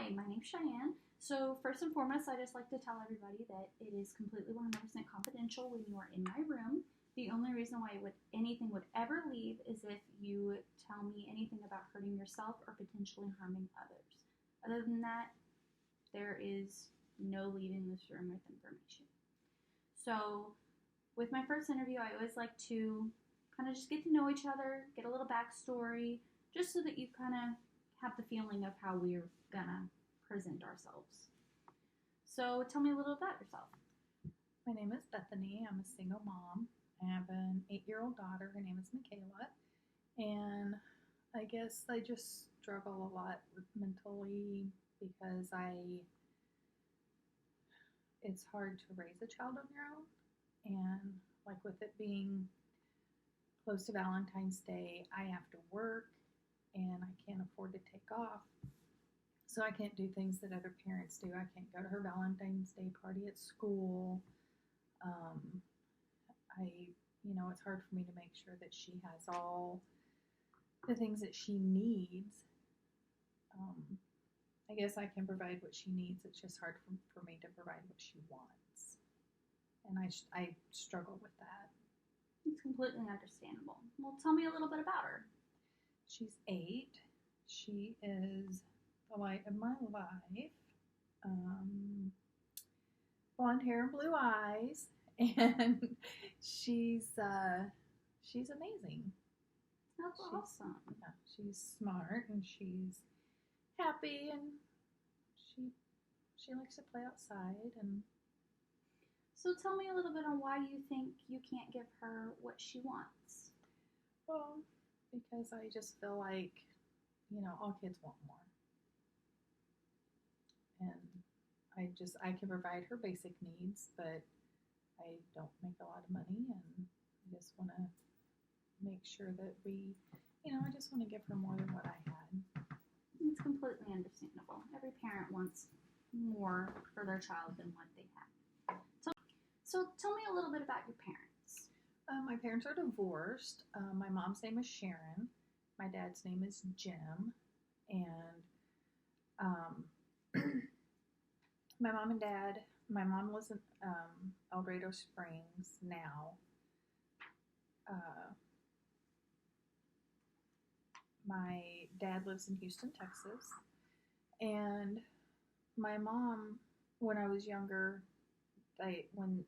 Hi, my name's Cheyenne. So, first and foremost, I just like to tell everybody that it is completely 100% confidential when you are in my room. The only reason why anything would ever leave is if you tell me anything about hurting yourself or potentially harming others. Other than that, there is no leaving this room with information. So, with my first interview, I always like to kind of just get to know each other, get a little backstory, just so that you kind of have the feeling of how we're gonna present ourselves. So tell me a little about yourself. My name is Bethany. I'm a single mom. I have an 8-year-old daughter. Her name is Michaela. And I guess I just struggle a lot mentally because it's hard to raise a child on your own. And like with it being close to Valentine's Day, I have to work and I can't afford to take off. So I can't do things that other parents do. I can't go to her Valentine's Day party at school. It's hard for me to make sure that she has all the things that she needs. I guess I can provide what she needs. It's just hard for me to provide what she wants. And I struggle with that. It's completely understandable. Well, tell me a little bit about her. She's 8. She is the light of my life. Blonde hair and blue eyes, and she's amazing. That's awesome. Yeah, she's smart and she's happy, and she likes to play outside. And so tell me a little bit on why you think you can't give her what she wants. Well, because I just feel like all kids want more. And I can provide her basic needs, but I don't make a lot of money, and I just want to make sure that I just want to give her more than what I had. It's completely understandable. Every parent wants more for their child than what they have. So tell me a little bit about your parents. My parents are divorced. My mom's name is Sharon. My dad's name is Jim. And my mom and dad, my mom lives in El Dorado Springs now. My dad lives in Houston, Texas. And my mom, when I was younger,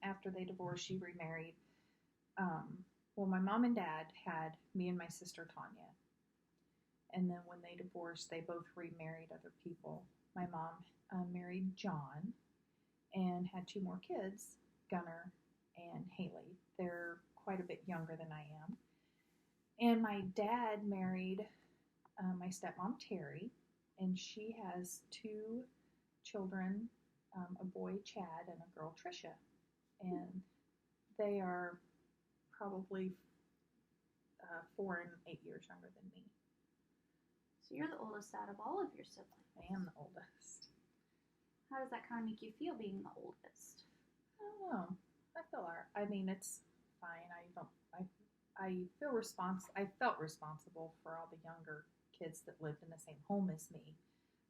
after they divorced, she remarried. My mom and dad had me and my sister Tanya. And then when they divorced, they both remarried other people. My mom married John and had 2 more kids, Gunnar and Haley. They're quite a bit younger than I am. And my dad married my stepmom, Terry, and she has 2 children, a boy, Chad, and a girl, Trisha. And they are probably 4 and 8 years younger than me. So you're the oldest out of all of your siblings. I am the oldest. How does that kind of make you feel being the oldest? I don't know. I feel it's fine. I felt responsible for all the younger kids that lived in the same home as me.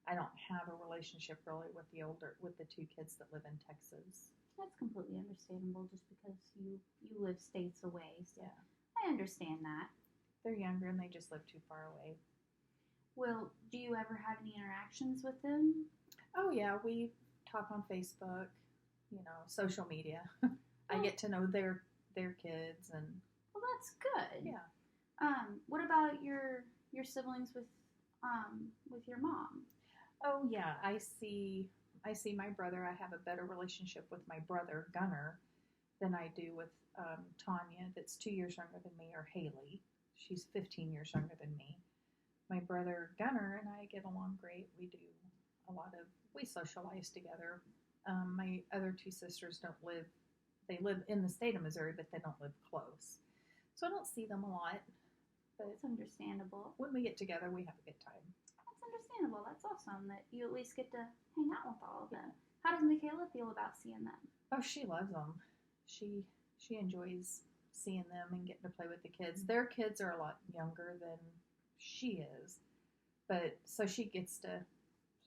I don't have a relationship really with the 2 kids that live in Texas. That's completely understandable just because you live states away. So yeah. I understand that. They're younger and they just live too far away. Well, do you ever have any interactions with them? Oh yeah, we talk on Facebook, social media. I get to know their kids, and well, that's good. Yeah. What about your siblings with your mom? Oh yeah, I see my brother. I have a better relationship with my brother Gunnar than I do with Tanya, that's 2 years younger than me, or Haley. She's 15 years younger than me. My brother Gunnar and I get along great. We socialize together. My other 2 sisters they live in the state of Missouri, but they don't live close. So I don't see them a lot. But it's understandable. When we get together, we have a good time. That's understandable. That's awesome that you at least get to hang out with all of them. How does Michaela feel about seeing them? Oh, she loves them. She enjoys seeing them and getting to play with the kids. Their kids are a lot younger than she is, but so she gets to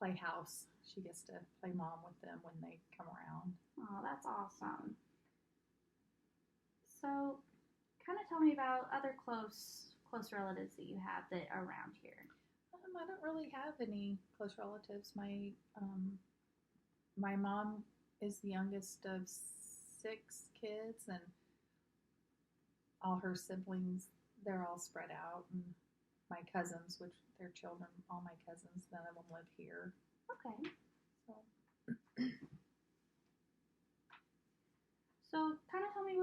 play house. She gets to play mom with them when they come around. Oh, that's awesome. So, kind of tell me about other close relatives that you have that are around here. I don't really have any close relatives. My mom is the youngest of 6 kids, and all her siblings, they're all spread out. And my cousins, which their children, all my cousins, none of them live here. Okay. So, So, kind of tell me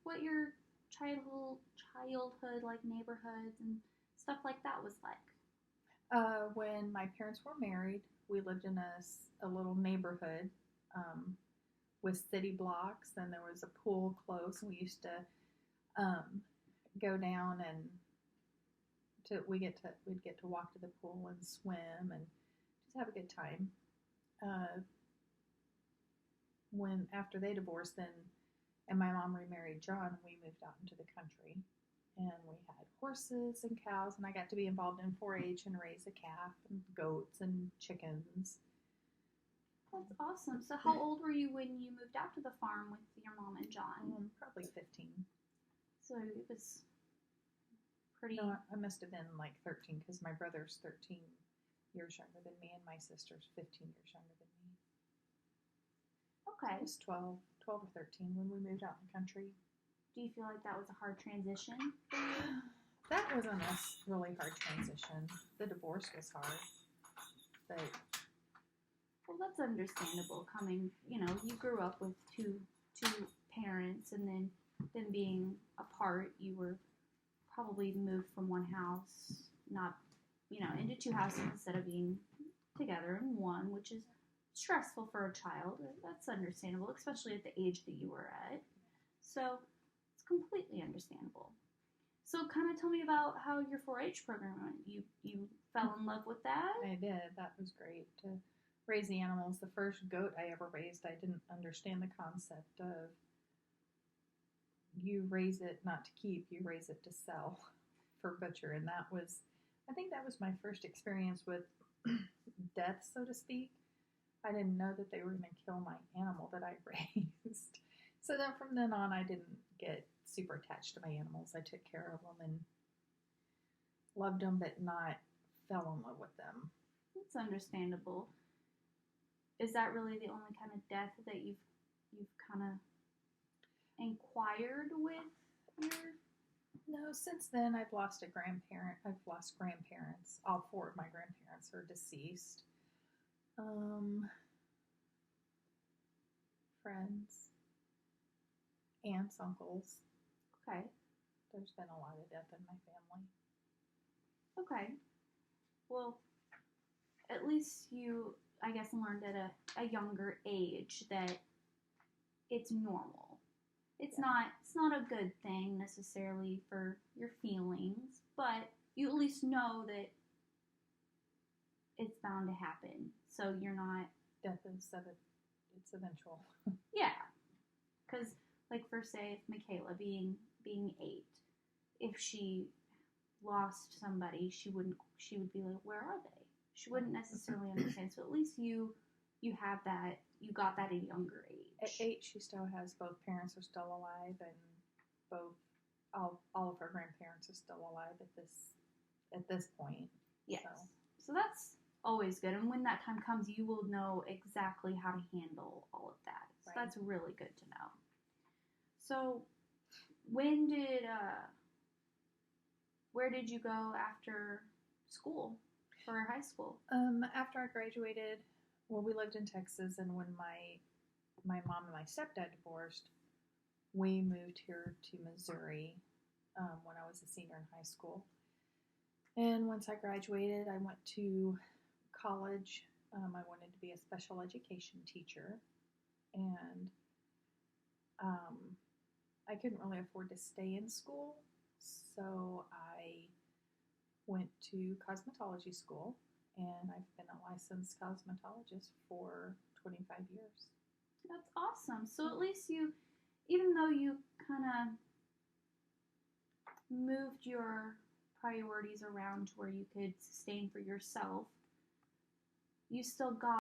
what your childhood like neighborhoods and stuff like that was like. when my parents were married, we lived in a little neighborhood with city blocks, and there was a pool close. And we used to go down and we'd get to walk to the pool and swim and just have a good time. When after they divorced, and my mom remarried John, we moved out into the country, and we had horses and cows, and I got to be involved in 4-H and raise a calf and goats and chickens. That's awesome. So, how old were you when you moved out to the farm with your mom and John? Probably 15. So it was pretty. No, I must have been like 13 because my brother's 13 years younger than me, and my sister's 15 years younger than me. Okay. I was 12 or 13 when we moved out in the country. Do you feel like that was a hard transition for you? That wasn't a really hard transition. The divorce was hard, but Well, that's understandable. Coming, you grew up with two parents, and then them being apart, you were probably moved from one house, not into 2 houses instead of being together in one, which is stressful for a child. That's understandable, especially at the age that you were at. So it's completely understandable. So kind of tell me about how your 4-H program went. You fell in love with that? I did. That was great to raise the animals. The first goat I ever raised, I didn't understand the concept of you raise it not to keep, you raise it to sell for butcher. And I think that was my first experience with death, so to speak. I didn't know that they were going to kill my animal that I raised. So then from then on, I didn't get super attached to my animals. I took care of them and loved them, but not fell in love with them. It's understandable. Is that really the only kind of death that you've kind of inquired with your? No, since then I've lost a grandparent. I've lost grandparents. All 4 of my grandparents are deceased. Friends, aunts, uncles. Okay. There's been a lot of death in my family. Okay. Well, at least you, I guess, learned at a younger age that it's normal. It's not a good thing necessarily for your feelings, but you at least know that it's bound to happen. So you're not. Death is it's eventual. Yeah. Because, like, for say, if Michaela being 8, if she lost somebody, she would be like, where are they? She wouldn't necessarily understand. So at least you have that, you got that at a younger age. At 8, she still has both parents are still alive, and all of her grandparents are still alive at this point. Yes. So that's always good. And when that time comes, you will know exactly how to handle all of that. So Right. That's really good to know. So where did you go after school for high school? After I graduated, well, we lived in Texas, and when my mom and my stepdad divorced, we moved here to Missouri when I was a senior in high school. And once I graduated, I went to college. I wanted to be a special education teacher, and I couldn't really afford to stay in school, so I went to cosmetology school, and I've been a licensed cosmetologist for 25 years. That's awesome. So at least you, even though you kind of moved your priorities around to where you could sustain for yourself, you still got